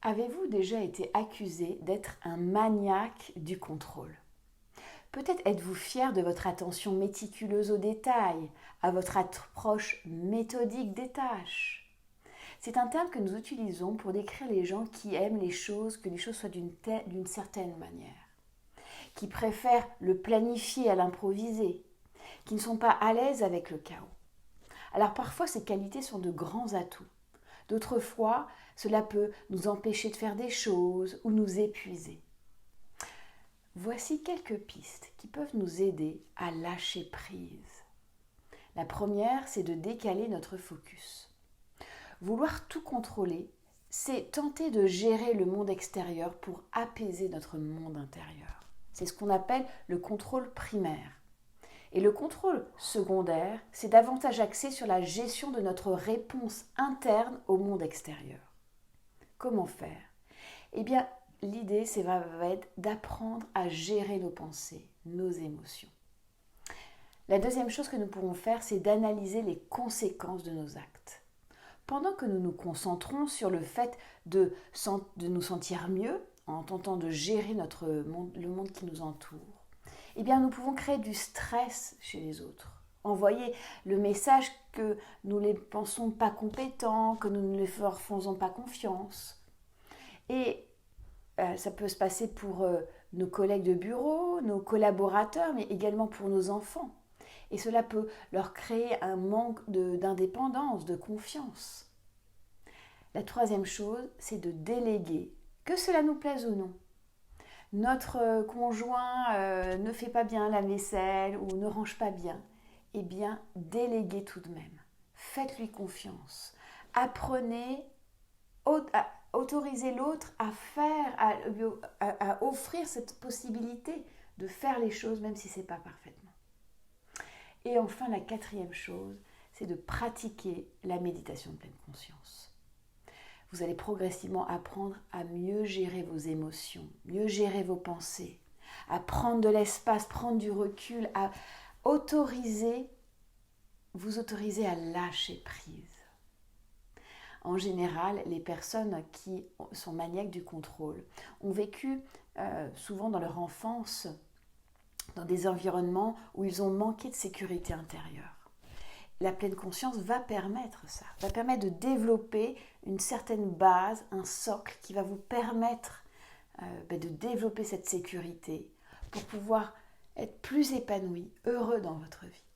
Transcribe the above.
Avez-vous déjà été accusé d'être un maniaque du contrôle? Peut-être êtes-vous fier de votre attention méticuleuse aux détails, à votre approche méthodique des tâches. C'est un terme que nous utilisons pour décrire les gens qui aiment que les choses soient d'une certaine manière, qui préfèrent le planifier à l'improviser, qui ne sont pas à l'aise avec le chaos. Alors parfois ces qualités sont de grands atouts. D'autres fois, cela peut nous empêcher de faire des choses ou nous épuiser. Voici quelques pistes qui peuvent nous aider à lâcher prise. La première, c'est de décaler notre focus. Vouloir tout contrôler, c'est tenter de gérer le monde extérieur pour apaiser notre monde intérieur. C'est ce qu'on appelle le contrôle primaire. Et le contrôle secondaire, c'est davantage axé sur la gestion de notre réponse interne au monde extérieur. Comment faire? Eh bien, l'idée, va être d'apprendre à gérer nos pensées, nos émotions. La deuxième chose que nous pourrons faire, c'est d'analyser les conséquences de nos actes. Pendant que nous nous concentrons sur le fait de nous sentir mieux, en tentant de gérer le monde qui nous entoure, eh bien, nous pouvons créer du stress chez les autres. Envoyer le message que nous les pensons pas compétents, que nous ne leur faisons pas confiance. Et ça peut se passer pour nos collègues de bureau, nos collaborateurs, mais également pour nos enfants. Et cela peut leur créer un manque d'indépendance, de confiance. La troisième chose, c'est de déléguer, que cela nous plaise ou non. Notre conjoint ne fait pas bien la vaisselle ou ne range pas bien, eh bien, déléguez tout de même. Faites-lui confiance. Apprenez, autorisez l'autre à offrir cette possibilité de faire les choses même si ce n'est pas parfaitement. Et enfin, la quatrième chose, c'est de pratiquer la méditation de pleine conscience. Vous allez progressivement apprendre à mieux gérer vos émotions, mieux gérer vos pensées, à prendre de l'espace, prendre du recul, à vous autoriser à lâcher prise. En général, les personnes qui sont maniaques du contrôle ont vécu souvent dans leur enfance dans des environnements où ils ont manqué de sécurité intérieure. La pleine conscience va permettre ça, va permettre de développer une certaine base, un socle qui va vous permettre de développer cette sécurité pour pouvoir être plus épanoui, heureux dans votre vie.